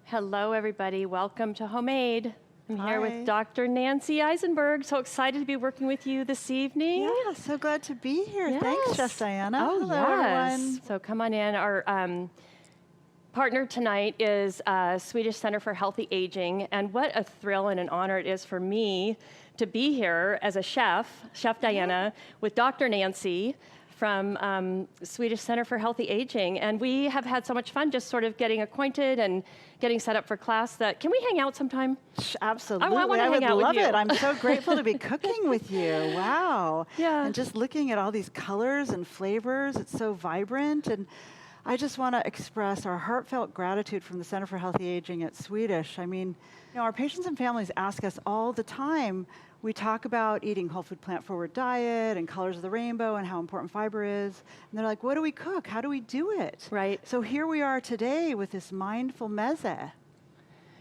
Hello, everybody. Welcome to Homemade. I'm here Hi. with Dr. Nancy Eisenberg. So excited to be working with you this evening. Yeah, so glad to be here. Yes. Thanks, Chef Diana. Oh, Hello, yes. everyone. So come on in. Our partner tonight is Swedish Center for Healthy Aging. And what a thrill and an honor it is for me to be here as a chef, Chef Diana, with Dr. Nancy from Swedish Center for Healthy Aging. And we have had so much fun just sort of getting acquainted and getting set up for class that, can we hang out sometime? Absolutely. I wanna would hang out with love you. it. I'm so grateful to be cooking with you. Wow. Yeah. And just looking at all these colors and flavors, it's so vibrant. And I just want to express our heartfelt gratitude from the Center for Healthy Aging at Swedish. I mean, our patients and families ask us all the time. We talk about eating whole food, plant-forward diet and colors of the rainbow and how important fiber is. And they're like, what do we cook? How do we do it? Right. So here we are today with this mindful mezze.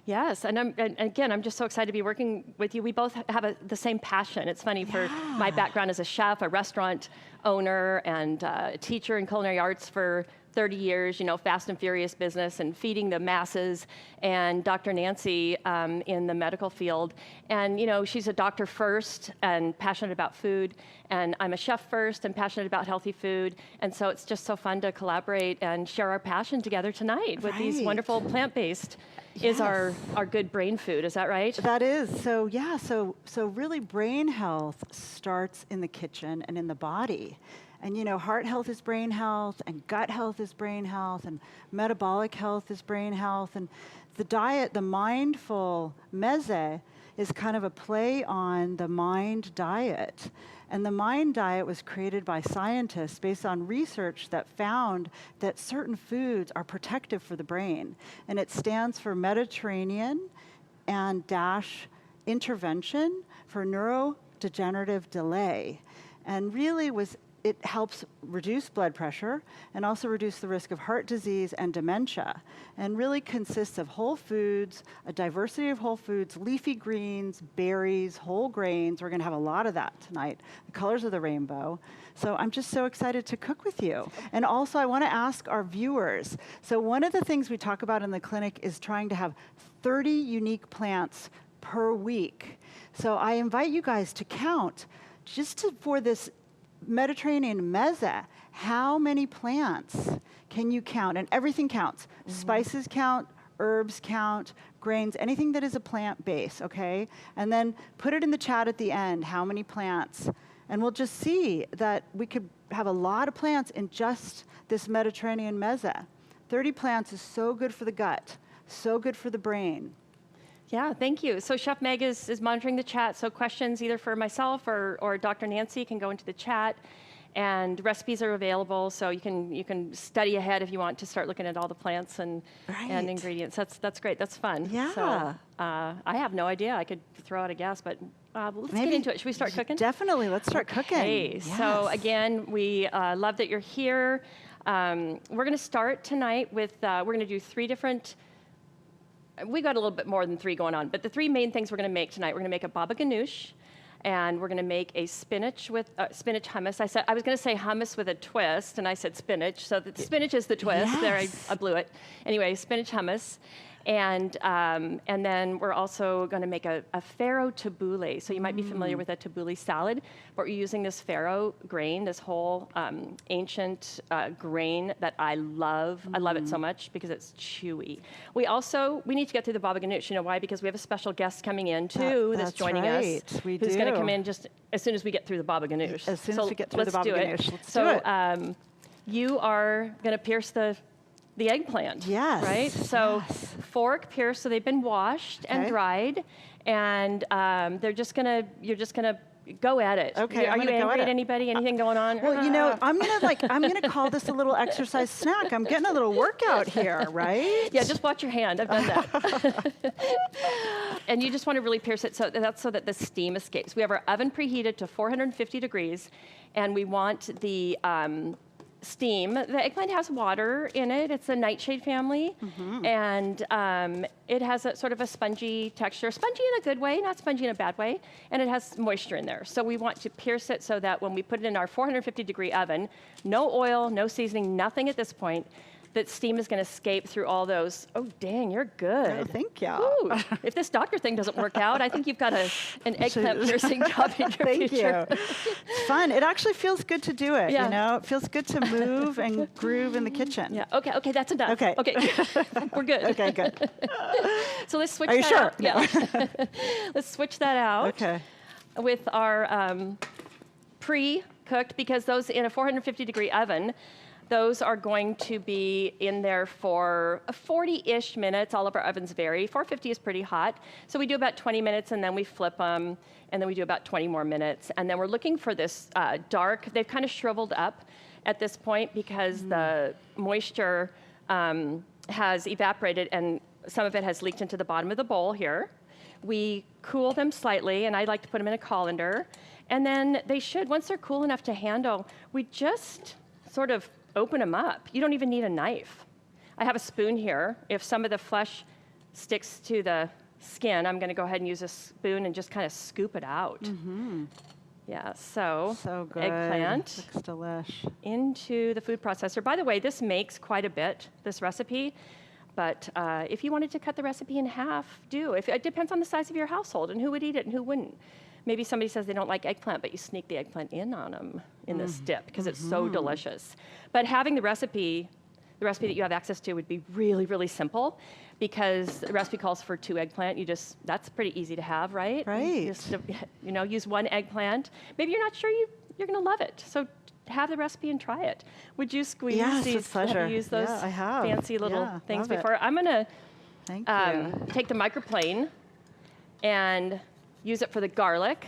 Yes, and again, I'm just so excited to be working with you. We both have the same passion. It's funny, for my background as a chef, a restaurant owner, and a teacher in culinary arts for 30 years, fast and furious business and feeding the masses, and Dr. Nancy in the medical field. And she's a doctor first and passionate about food, and I'm a chef first and passionate about healthy food. And so it's just so fun to collaborate and share our passion together tonight with these wonderful plant-based is our good brain food. Is that right? That is. So yeah, so really brain health starts in the kitchen and in the body. And heart health is brain health, and gut health is brain health, and metabolic health is brain health. And the diet, the mindful mezze, is kind of a play on the mind diet. And the mind diet was created by scientists based on research that found that certain foods are protective for the brain. And it stands for Mediterranean and dash intervention for neurodegenerative delay. And really it helps reduce blood pressure and also reduce the risk of heart disease and dementia, and really consists of whole foods, a diversity of whole foods, leafy greens, berries, whole grains. We're going to have a lot of that tonight, the colors of the rainbow. So I'm just so excited to cook with you. And also I want to ask our viewers, so one of the things we talk about in the clinic is trying to have 30 unique plants per week. So I invite you guys to count for this Mediterranean mezze, how many plants can you count? And everything counts. Spices count, herbs count, grains, anything that is a plant base, okay? And then put it in the chat at the end, how many plants. And we'll just see that we could have a lot of plants in just this Mediterranean mezze. 30 plants is so good for the gut, so good for the brain. Yeah, thank you. So Chef Meg is monitoring the chat, so questions either for myself or Dr. Nancy can go into the chat, and recipes are available, so you can study ahead if you want to start looking at all the plants and ingredients. That's great. That's fun. Yeah. So I have no idea. I could throw out a guess, but let's get into it. Should we start cooking? Definitely. Let's start cooking. Okay. Yes. So again, we love that you're here. We're going to start tonight with we're going to do 3 different. We got a little bit more than 3 going on, but the 3 main things we're going to make tonight, we're going to make a baba ganoush, and we're going to make a spinach with spinach hummus. I was going to say hummus with a twist, and I said spinach, so the spinach is the twist. Yes. There, I blew it. Anyway, spinach hummus, and then we're also going to make a Pharaoh tabbouleh. So you might be familiar with a tabbouleh salad, but we're using this Pharaoh grain, this whole ancient grain that I love. I love it so much because it's chewy. We need to get through the baba ganoush. You know why? Because we have a special guest coming in too that's joining us. Who's going to come in just as soon as we get through the baba ganoush. As soon as we get through the baba ganoush. Let's do it. You are going to pierce the eggplant. Yes. Right? So fork, pierce, so they've been washed and dried, and you're just gonna go at it. Okay, Are you angry at anybody? Anything going on? Well, I'm gonna call this a little exercise snack. I'm getting a little workout here, right? Yeah, just watch your hand. I've done that. And you just want to really pierce it so that the steam escapes. We have our oven preheated to 450 degrees, and we want the steam. The eggplant has water in it. It's a nightshade family, and it has a sort of a spongy texture. Spongy in a good way, not spongy in a bad way, and it has moisture in there. So we want to pierce it so that when we put it in our 450 degree oven, no oil, no seasoning, nothing at this point, that steam is going to escape through all those. Oh, dang, you're good. Oh, thank you. Ooh, if this doctor thing doesn't work out, I think you've got an eggplant piercing job in your Thank future. you. It's fun. It actually feels good to do it, Yeah. you know? It feels good to move and groove in the kitchen. Yeah, okay, that's enough. Okay. Okay, we're good. Okay, good. So let's switch Are you that sure? out. Yeah. Let's switch that out Okay. with our pre-cooked, because those in a 450-degree oven, those are going to be in there for 40-ish minutes. All of our ovens vary. 450 is pretty hot. So we do about 20 minutes, and then we flip them, and then we do about 20 more minutes. And then we're looking for this dark. They've kind of shriveled up at this point because the moisture has evaporated, and some of it has leaked into the bottom of the bowl here. We cool them slightly, and I like to put them in a colander. And then they should, once they're cool enough to handle, we just sort of open them up. You don't even need a knife. I have a spoon here. If some of the flesh sticks to the skin, I'm going to go ahead and use a spoon and just kind of scoop it out. Mm-hmm. Yeah, so good. eggplant Looks delish. into the food processor. By the way, this makes quite a bit, this recipe. But if you wanted to cut the recipe in half, do. It depends on the size of your household and who would eat it and who wouldn't. Maybe somebody says they don't like eggplant, but you sneak the eggplant in on them in this dip because it's so delicious. But having the recipe that you have access to would be really, really simple, because the recipe calls for 2 eggplant. That's pretty easy to have, right? Right. Just, use 1 eggplant. Maybe you're not sure you're going to love it. So have the recipe and try it. Would you squeeze Yes, these? with pleasure. Have you used those Yeah, I have. fancy little Yeah, things love it. before? I'm going to Thank you. take the microplane and use it for the garlic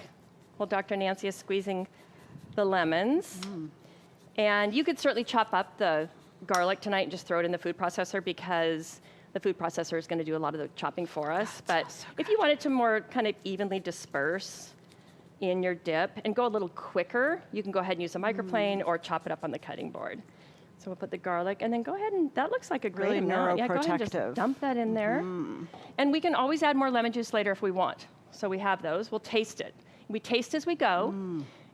while Dr. Nancy is squeezing the lemons. And you could certainly chop up the garlic tonight and just throw it in the food processor, because the food processor is going to do a lot of the chopping for us. But if you wanted to more kind of evenly disperse in your dip and go a little quicker, you can go ahead and use a microplane or chop it up on the cutting board. So we'll put the garlic, and then go ahead and, that looks like a great Really amount. Yeah, go ahead and neuroprotective. just dump that in there. And we can always add more lemon juice later if we want. So we have those. We'll taste it. We taste as we go,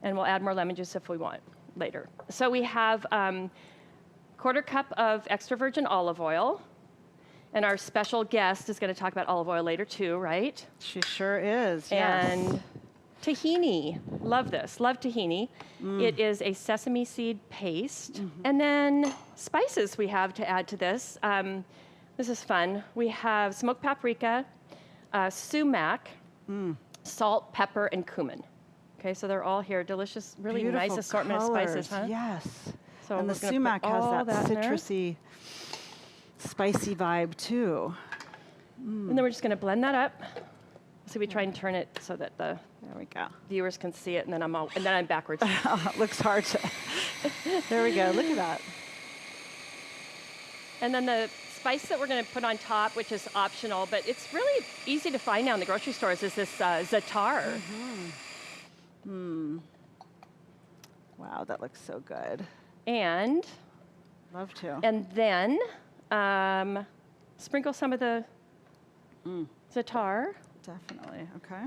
and we'll add more lemon juice if we want later. So we have 1/4 cup of extra virgin olive oil. And our special guest is going to talk about olive oil later too, right? She sure is, yes. And tahini. Love this. Love tahini. It is a sesame seed paste. And then spices we have to add to this. This is fun. We have smoked paprika, sumac, salt, pepper, and cumin. Okay, so they're all here. Delicious, really Beautiful nice assortment colors. of spices, huh? Yes. So And the we're gonna sumac put has all that in there. citrusy, spicy vibe too. And then we're just going to blend that up. So we try and turn it so that the There we go. viewers can see it, and then I'm backwards. Oh, it looks hard to. There we go. Look at that. And then the spice that we're going to put on top, which is optional, but it's really easy to find now in the grocery stores, is this za'atar. Wow, that looks so good. And Love to. then sprinkle some of the za'atar. Definitely. Okay.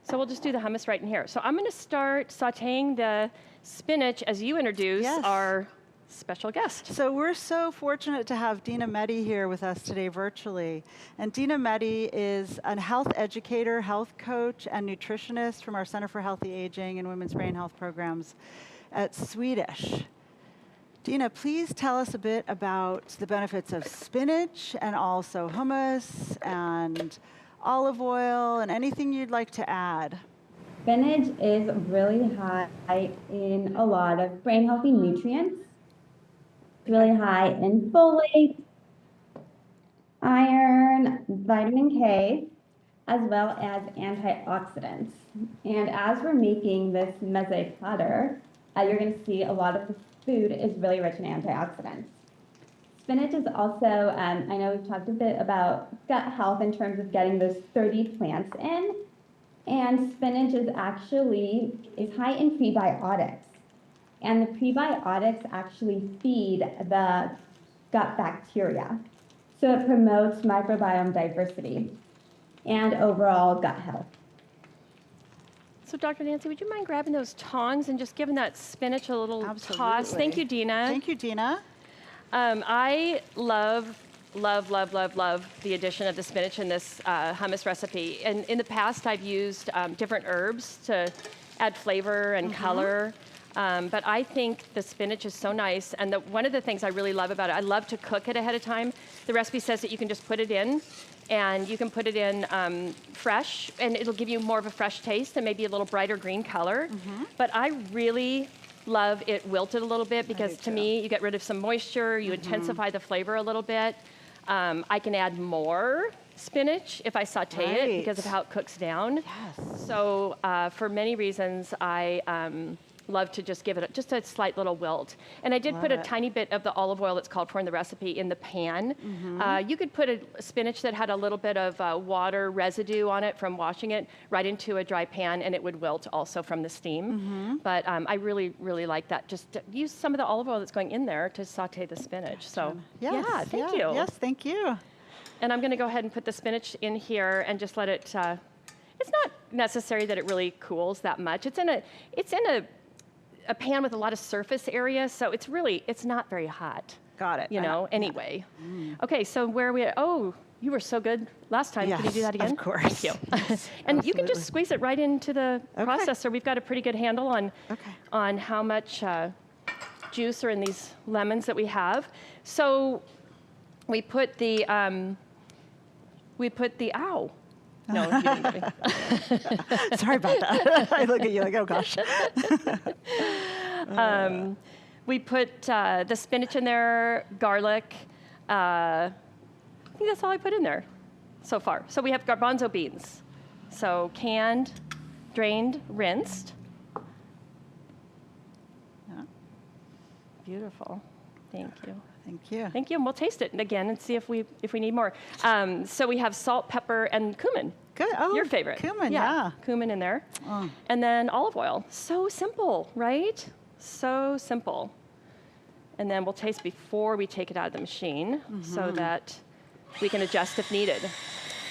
So we'll just do the hummus right in here. So I'm going to start sauteing the spinach as you introduce Yes. our special guest. So we're so fortunate to have Dina Mehdi here with us today virtually. And Dina Mehdi is a health educator, health coach, and nutritionist from our Center for Healthy Aging and Women's Brain Health Programs at Swedish. Dina, please tell us a bit about the benefits of spinach and also hummus and olive oil and anything you'd like to add. Spinach is really high in a lot of brain healthy nutrients. It's really high in folate, iron, vitamin K, as well as antioxidants. And as we're making this mezze platter, you're going to see a lot of the food is really rich in antioxidants. Spinach is also, I know we've talked a bit about gut health in terms of getting those 30 plants in. And spinach is high in prebiotics. And the prebiotics actually feed the gut bacteria. So it promotes microbiome diversity and overall gut health. So Dr. Nancy, would you mind grabbing those tongs and just giving that spinach a little toss? Absolutely. Thank you, Dina. Thank you, Dina. I love the addition of the spinach in this hummus recipe. And in the past, I've used different herbs to add flavor and color. But I think the spinach is so nice. And one of the things I really love about it, I love to cook it ahead of time. The recipe says that you can just put it in, and you can put it in fresh, and it'll give you more of a fresh taste and maybe a little brighter green color. But I really love it wilted a little bit, because to me, you get rid of some moisture, you intensify the flavor a little bit. I can add more spinach if I saute it because of how it cooks down. Yes. So for many reasons, I love to just give it just a slight little wilt. And I did put a tiny bit of the olive oil that's called for in the recipe in the pan. You could put a spinach that had a little bit of water residue on it from washing it right into a dry pan, and it would wilt also from the steam. But I really, really like that. Just use some of the olive oil that's going in there to saute the spinach. So yeah, thank you. Yes, thank you. And I'm gonna go ahead and put the spinach in here and just let it, it's not necessary that it really cools that much. It's in a pan with a lot of surface area, so it's not very hot. Got it. You know, anyway. Okay, so where are we at? Oh, you were so good last time. Yes, Can you do that again? of course. Thank you. And you can just squeeze it right into the processor. We've got a pretty good handle on how much juice are in these lemons that we have. So we put the, ow. No, you didn't get me. Sorry about that. I look at you like, oh gosh. We put the spinach in there, garlic. I think that's all I put in there so far. So we have garbanzo beans. So canned, drained, rinsed. Yeah. Beautiful. Thank you. Thank you. Thank you, and we'll taste it again and see if we need more. So we have salt, pepper, and cumin. Good. Oh, Your favorite. Cumin, yeah. Cumin in there. Oh. And then olive oil. So simple, right? So simple. And then we'll taste before we take it out of the machine so that we can adjust if needed.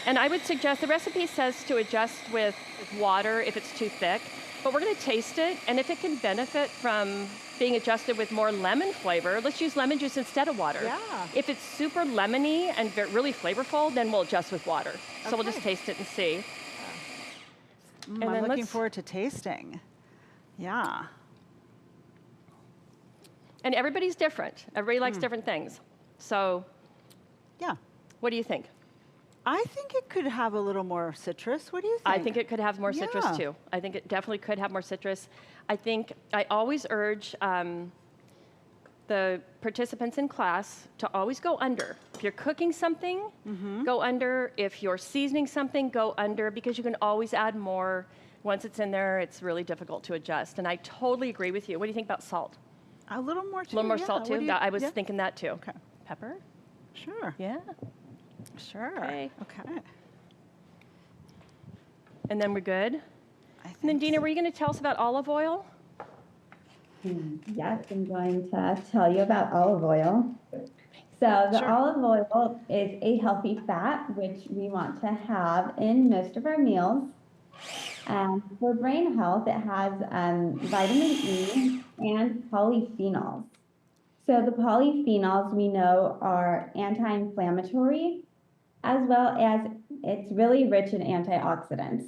And I would suggest, the recipe says to adjust with water if it's too thick, but we're gonna taste it, and if it can benefit from being adjusted with more lemon flavor, let's use lemon juice instead of water. Yeah. If it's super lemony and really flavorful, then we'll adjust with water. So we'll just taste it and see. And I'm then looking forward to tasting. Yeah. And everybody's different. Everybody likes different things. So Yeah. what do you think? I think it could have a little more citrus. What do you think? I think it could have more citrus Yeah. too. I think it definitely could have more citrus. I think I always urge the participants in class to always go under. If you're cooking something, go under. If you're seasoning something, go under, because you can always add more. Once it's in there, it's really difficult to adjust. And I totally agree with you. What do you think about salt? A little more too. A little more yeah. salt What too? do you- I was yeah. thinking that too. Okay. Pepper? Sure. Yeah. Sure. Okay. Okay. And then we're good. I And then think Dina, so. were you going to tell us about olive oil? Yes, I'm going to tell you about olive oil. So the Sure. olive oil is a healthy fat, which we want to have in most of our meals. And for brain health, it has vitamin E and polyphenols. So the polyphenols we know are anti-inflammatory, as well as it's really rich in antioxidants.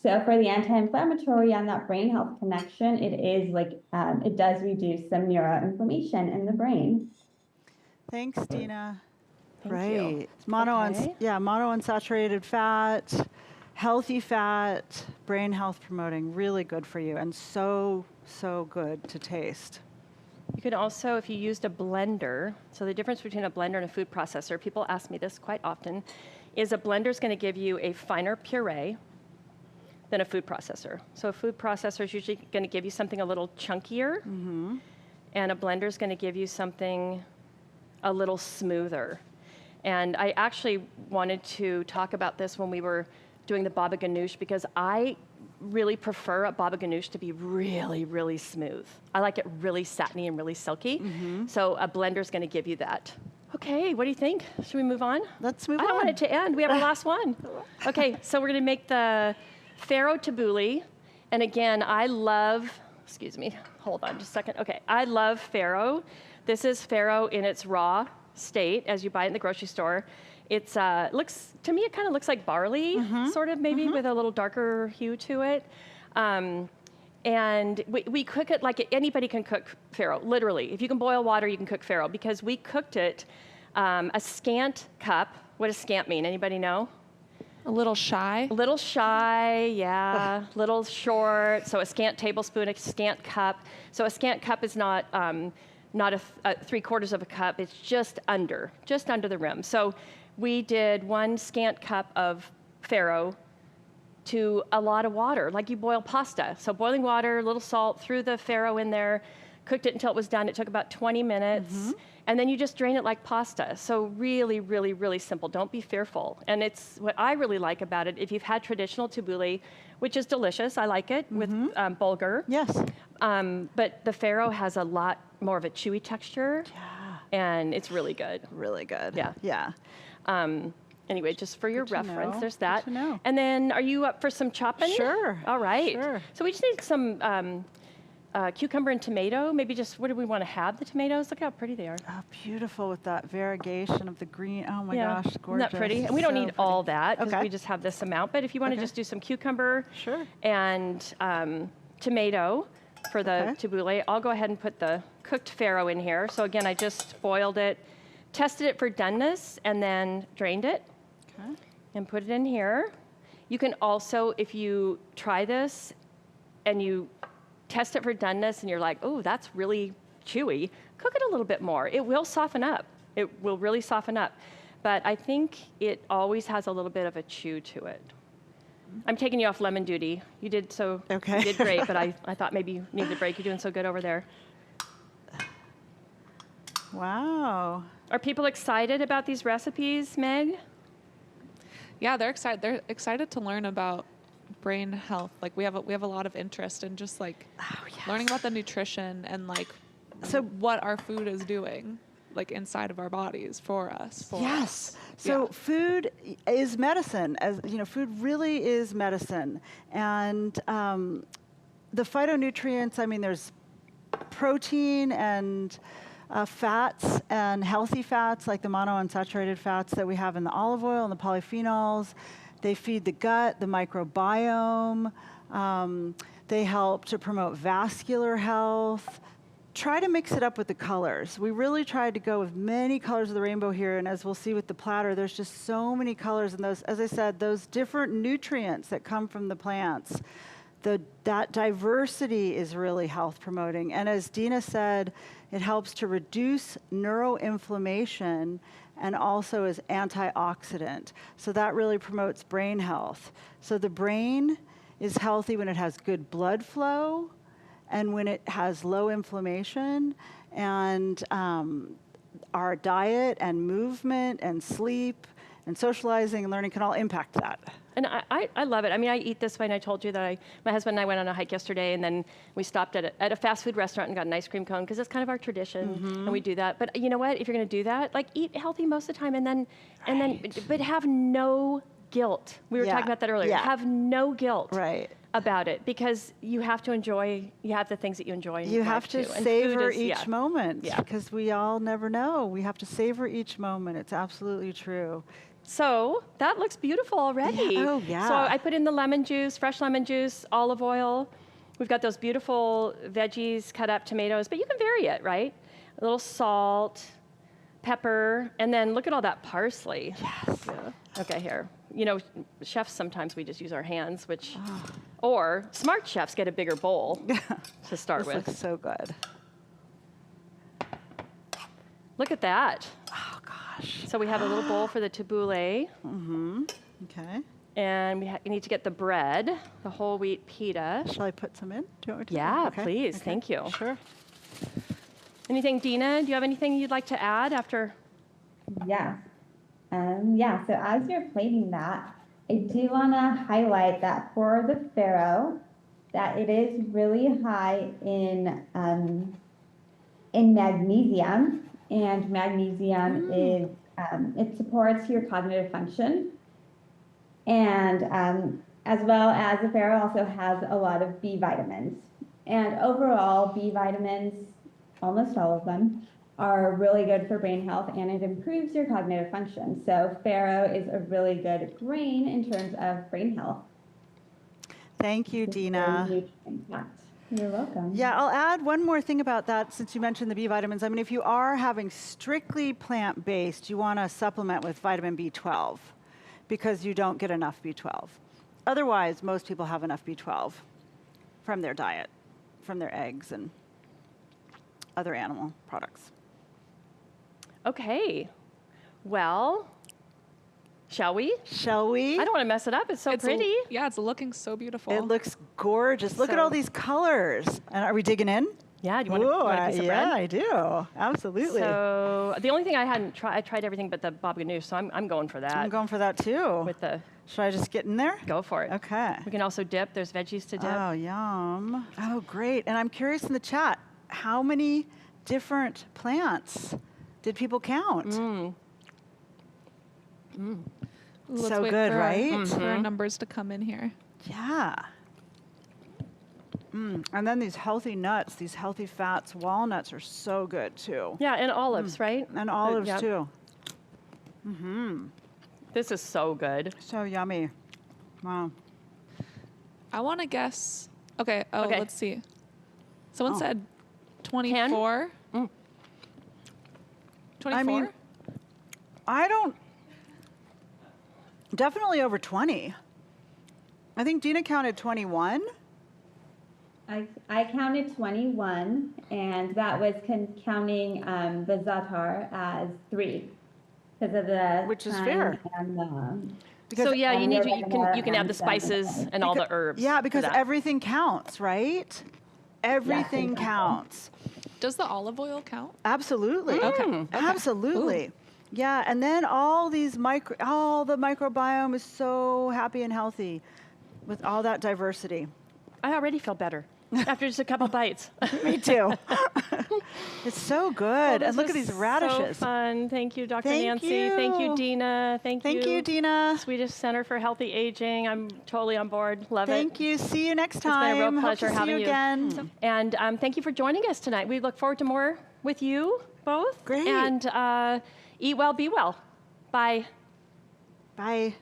So for the anti-inflammatory and that brain health connection, it is like, it does reduce some neuroinflammation in the brain. Thanks, Dina. Thank right. you. It's monounsaturated fat, healthy fat, brain health promoting, really good for you, and so good to taste. You could also, if you used a blender, so the difference between a blender and a food processor, people ask me this quite often, is a blender is going to give you a finer puree than a food processor. So a food processor is usually going to give you something a little chunkier, and a blender is going to give you something a little smoother. And I actually wanted to talk about this when we were doing the baba ganoush, because I really prefer a baba ganoush to be really, really smooth. I like it really satiny and really silky. So a blender is going to give you that. Okay, what do you think? Should we move on? Let's move I don't on. want it to end. We have our last one. Okay, so we're going to make the Pharaoh tabbouleh. And again, I love, excuse me, hold on just a second. Okay, I love Pharaoh. This is farro in its raw state as you buy it in the grocery store. It's looks, to me, it kind of looks like barley, sort of maybe with a little darker hue to it. And we cook it like anybody can cook farro, literally. If you can boil water, you can cook farro, because we cooked it a scant cup. What does scant mean? Anybody know? A little shy. A little shy, yeah. Little short. So a scant tablespoon, a scant cup. So a scant cup is not a 3/4 of a cup. It's just under the rim. So we did 1 scant cup of farro to a lot of water, like you boil pasta. So boiling water, a little salt, threw the farro in there, cooked it until it was done. It took about 20 minutes. And then you just drain it like pasta. So really, really, really simple. Don't be fearful. And it's what I really like about it. If you've had traditional tabbouleh, which is delicious, I like it with bulgur. Yes. But the farro has a lot more of a chewy texture. Yeah. And it's really good. Really good. Yeah. Yeah. Anyway, just for your Good to reference, know. there's that. Good to know. And then, are you up for some chopping? Sure. All right. Sure. So we just need some cucumber and tomato. Maybe just, what do we want to have the tomatoes? Look how pretty they are. Oh, beautiful with that variegation of the green. Oh my gosh, gorgeous. Isn't that pretty? And we don't So need all pretty. that, because Okay. we just have this amount. But if you want to Okay. just do some cucumber Sure. and tomato for the Okay. tabbouleh, I'll go ahead and put the cooked farro in here. So again, I just boiled it, tested it for doneness, and then drained it. Okay. And put it in here. You can also, if you try this and you test it for doneness and you're like, oh, that's really chewy, cook it a little bit more. It will soften up. It will really soften up. But I think it always has a little bit of a chew to it. I'm taking you off lemon duty. You did Okay. You did great, but I thought maybe you needed a break. You're doing so good over there. Wow. Are people excited about these recipes, Meg? Yeah, they're excited. They're excited to learn about brain health. Like we have a lot of interest in just like learning about the nutrition and like So- what our food is doing like inside of our bodies for us. Yes. So food is medicine. As you know, food really is medicine. And the phytonutrients, I mean, there's protein and fats and healthy fats like the monounsaturated fats that we have in the olive oil and the polyphenols. They feed the gut, the microbiome. They help to promote vascular health. Try to mix it up with the colors. We really tried to go with many colors of the rainbow here, and as we'll see with the platter, there's just so many colors, and those, as I said, those different nutrients that come from the plants. That diversity is really health promoting. And as Dina said, it helps to reduce neuroinflammation and also is antioxidant. So that really promotes brain health. So the brain is healthy when it has good blood flow and when it has low inflammation. And our diet and movement and sleep and socializing and learning can all impact that. And I love it. I mean, I eat this way, and I told you that my husband and I went on a hike yesterday, and then we stopped at a fast food restaurant and got an ice cream cone, because it's kind of our tradition, and we do that. But you know what? If you're going to do that, like, eat healthy most of the time, and then, but have no guilt. We were talking about that earlier. Yeah. Have no guilt Right. about it, because you have to enjoy. You have the things that you enjoy. In You life have to too. And savor food is- each moment, Yeah. because we all never know. We have to savor each moment. It's absolutely true. So that looks beautiful already. Yeah. Oh, yeah. So I put in the lemon juice, fresh lemon juice, olive oil. We've got those beautiful veggies, cut up tomatoes, but you can vary it, right? A little salt, pepper, and then look at all that parsley. Yes. Yeah. Okay, here. You know, chefs, sometimes we just use our hands, which, or smart chefs get a bigger bowl to start This with. looks so good. Look at that. Oh, gosh. So we have a little bowl for the tabbouleh. Okay. And we need to get the bread, the whole wheat pita. Shall I put some in? Do you want me to? Yeah, Okay. please. Okay. Thank you. Sure. Anything, Dina? Do you have anything you'd like to add after? Yeah. So as you're plating that, I do want to highlight that for the Pharaoh, that it is really high in magnesium, and magnesium is it supports your cognitive function, and as well as the Pharaoh also has a lot of B vitamins, and overall B vitamins, almost all of them, are really good for brain health, and it improves your cognitive function. So farro is a really good grain in terms of brain health. Thank you, It's very Dina. nutrient-packed. You're welcome. Yeah, I'll add one more thing about that since you mentioned the B vitamins. I mean, if you are having strictly plant-based, you want to supplement with vitamin B12 because you don't get enough B12. Otherwise, most people have enough B12 from their diet, from their eggs and other animal products. Okay. Well, shall we? Shall we? I don't want to mess it up. It's so It's pretty. Yeah, it's looking so beautiful. It looks gorgeous. Look at So- all these colors. And are we digging in? Yeah, do you want Ooh, a piece of yeah, bread? I do. Absolutely. So the only thing I hadn't tried, I tried everything but the baba ganoush, so I'm going for that. I'm going for that too. with the, Should I just get in there? go for it. Okay. We can also dip. There's veggies to dip. Oh, yum. Oh, great. And I'm curious in the chat, how many different plants did people count? Let's So wait good, for our- right? for our numbers to come in here. Yeah. And then these healthy nuts, these healthy fats, walnuts are so good too. Yeah, and olives, right? And olives yeah. too. This is so good. So yummy. Wow. I want to guess. Okay. Oh, Okay. let's see. Someone Oh. said 24. 24? I mean, I don't, definitely over 20. I think Dina counted 21. I counted 21, and that was counting the za'atar as 3 because of the Which is thyme fair. and the So yeah, and you need the you can oregano add the and spices cinnamon. and all the herbs. Yeah, for because that. everything counts, right? Everything exactly. counts. Does the olive oil count? Absolutely. Okay. Absolutely. Yeah, and then all the microbiome is so happy and healthy with all that diversity. I already feel better after just a couple bites. Me too. It's so good. Well, And look this at these was radishes. So fun. Thank you, Dr. Thank Nancy. Thank you, you. Dina. Thank you, Dina. Swedish Center for Healthy Aging. I'm totally on board. Love it. Thank you. See you next been a time. real Hope pleasure to see having you you. again. And thank you for joining us tonight. We look forward to more with you both. Great. And eat well, be well. Bye. Bye.